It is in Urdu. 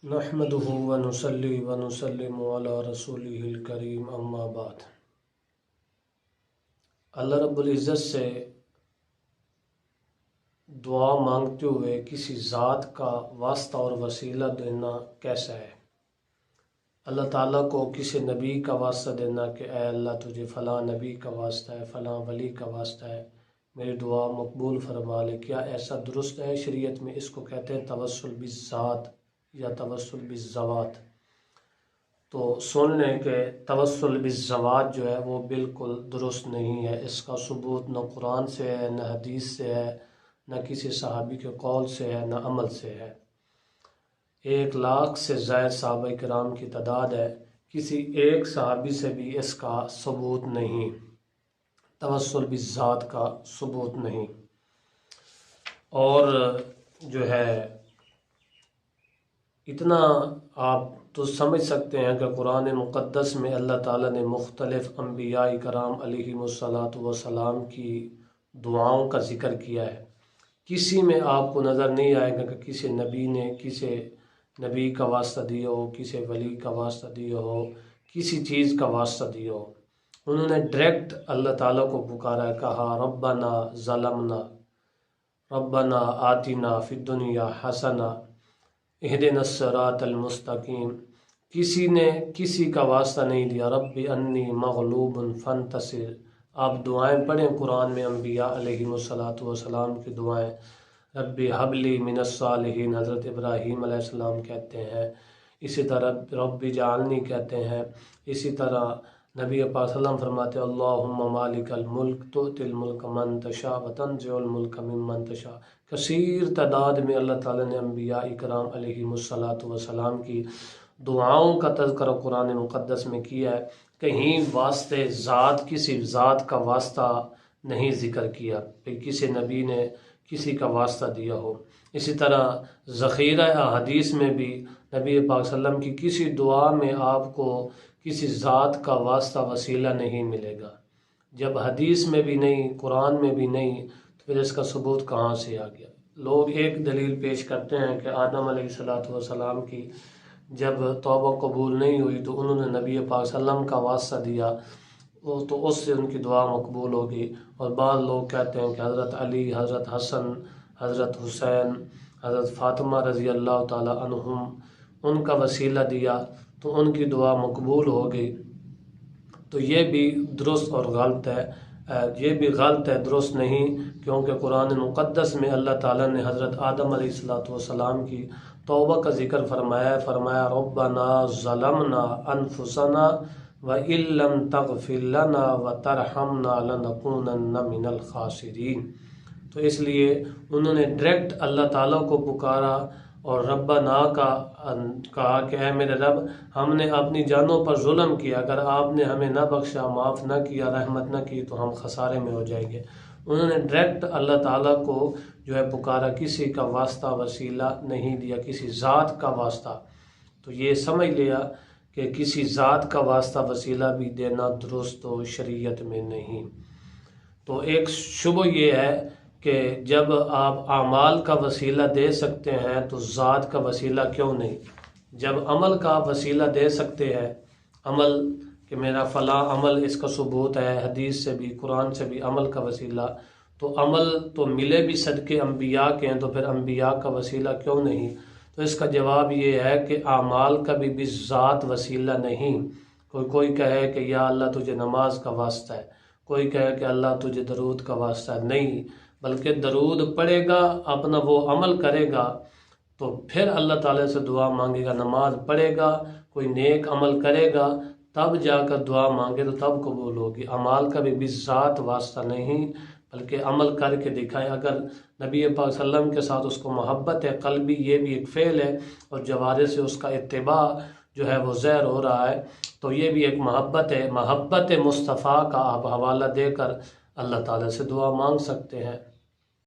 نحمده ونصلي ونسلم على رسوله الکریم اما بعد۔ اللہ رب العزت سے دعا مانگتے ہوئے کسی ذات کا واسطہ اور وسیلہ دینا کیسا ہے؟ اللہ تعالیٰ کو کسی نبی کا واسطہ دینا کہ اے اللہ تجھے فلاں نبی کا واسطہ ہے، فلاں ولی کا واسطہ ہے، میری دعا مقبول فرما لے، کیا ایسا درست ہے؟ شریعت میں اس کو کہتے ہیں توسل بالذات یا توسل بالذوات۔ تو سن لیں کہ توسل بالذوات جو ہے وہ بالکل درست نہیں ہے، اس کا ثبوت نہ قرآن سے ہے، نہ حدیث سے ہے، نہ کسی صحابی کے قول سے ہے، نہ عمل سے ہے۔ 1,00,000 سے زائد صحابہ کرام کی تعداد ہے، کسی ایک صحابی سے بھی اس کا ثبوت نہیں، توسل بالذات کا ثبوت نہیں۔ اور جو ہے اتنا آپ تو سمجھ سکتے ہیں کہ قرآن مقدس میں اللہ تعالیٰ نے مختلف انبیاء کرام علیہم السلام کی دعاؤں کا ذکر کیا ہے۔ کسی میں آپ کو نظر نہیں آئے گا کہ کسی نبی نے کسی نبی کا واسطہ دیا ہو، کسی ولی کا واسطہ دیا ہو، کسی چیز کا واسطہ دیا ہو۔ انہوں نے ڈائریکٹ اللہ تعالیٰ کو پکارا، کہا ربنا ظلمنا ربنا آتنا فی الدنیا حسنہ اہدنا الصراط المستقیم۔ کسی نے کسی کا واسطہ نہیں دیا۔ رب انی مغلوب فانتصر۔ آپ دعائیں پڑھیں قرآن میں انبیاء علیہم السلام کی دعائیں، رب حب لی من الصالحین حضرت ابراہیم علیہ السلام کہتے ہیں، اسی طرح رب جعلنی کہتے ہیں، اسی طرح نبی پاک صلی اللہ علیہ وسلم فرماتے ہیں اللہم مالک الملک تؤتی الملک من تشاء وتنزع الملک ممن تشاء۔ کثیر تعداد میں اللہ تعالیٰ نے انبیاء کرام علیہم السلام کی دعاؤں کا تذکرہ قرآن مقدس میں کیا ہے، کہیں واسطے ذات کسی ذات کا واسطہ نہیں ذکر کیا کہ کسی نبی نے کسی کا واسطہ دیا ہو۔ اسی طرح ذخیرہ احادیث میں بھی نبی پاک صلی اللہ علیہ وسلم کی کسی دعا میں آپ کو کسی ذات کا واسطہ وسیلہ نہیں ملے گا۔ جب حدیث میں بھی نہیں، قرآن میں بھی نہیں، تو پھر اس کا ثبوت کہاں سے آ گیا؟ لوگ ایک دلیل پیش کرتے ہیں کہ آدم علیہ السلام کی جب توبہ قبول نہیں ہوئی تو انہوں نے نبی پاک صلی اللہ علیہ وسلم کا واسطہ دیا، تو اس سے ان کی دعا مقبول ہوگی۔ اور بعض لوگ کہتے ہیں کہ حضرت علی، حضرت حسن، حضرت حسین، حضرت فاطمہ رضی اللہ تعالی عنہم، ان کا وسیلہ دیا تو ان کی دعا مقبول ہوگی۔ تو یہ بھی درست اور غلط ہے، یہ بھی غلط ہے، درست نہیں، کیونکہ قرآن مقدس میں اللہ تعالیٰ نے حضرت آدم علیہ السلام کی توبہ کا ذکر فرمایا ربنا ظلمنا انفسنا وَإِن لَّمْ تَغْفِرْ لَنَا وَتَرْحَمْنَا لَنَكُونَنَّ مِنَ الْخَاسِرِينَ۔ تو اس لیے انہوں نے ڈائریکٹ اللہ تعالیٰ کو پکارا اور ربنا کا کہا کہ اے میرے رب، ہم نے اپنی جانوں پر ظلم کیا، اگر آپ نے ہمیں نہ بخشا، معاف نہ کیا، رحمت نہ کی تو ہم خسارے میں ہو جائیں گے۔ انہوں نے ڈائریکٹ اللہ تعالیٰ کو جو ہے پکارا، کسی کا واسطہ وسیلہ نہیں دیا، کسی ذات کا واسطہ۔ تو یہ سمجھ لیا کہ کسی ذات کا واسطہ وسیلہ بھی دینا درست و شریعت میں نہیں۔ تو ایک شبہ یہ ہے کہ جب آپ اعمال کا وسیلہ دے سکتے ہیں تو ذات کا وسیلہ کیوں نہیں؟ جب عمل کا وسیلہ دے سکتے ہیں، عمل کہ میرا فلاں عمل اس کا ثبوت ہے، حدیث سے بھی قرآن سے بھی عمل کا وسیلہ، تو عمل تو ملے بھی صدقے انبیاء کے ہیں، تو پھر انبیاء کا وسیلہ کیوں نہیں؟ تو اس کا جواب یہ ہے کہ اعمال کا بھی ذات وسیلہ نہیں۔ کوئی کہے کہ یا اللہ تجھے نماز کا واسطہ ہے، کوئی کہے کہ اللہ تجھے درود کا واسطہ ہے، نہیں، بلکہ درود پڑھے گا، اپنا وہ عمل کرے گا تو پھر اللہ تعالیٰ سے دعا مانگے گا، نماز پڑھے گا، کوئی نیک عمل کرے گا، تب جا کر دعا مانگے تو تب قبول ہوگی۔ اعمال کا بھی ذات واسطہ نہیں، بلکہ عمل کر کے دکھائیں۔ اگر نبی پاک صلی اللہ علیہ وسلم کے ساتھ اس کو محبت ہے قلبی، یہ بھی ایک فعل ہے، اور جوارح سے اس کا اتباع جو ہے وہ ظاہر ہو رہا ہے، تو یہ بھی ایک محبت ہے۔ محبت مصطفیٰ کا آپ حوالہ دے کر اللہ تعالیٰ سے دعا مانگ سکتے ہیں۔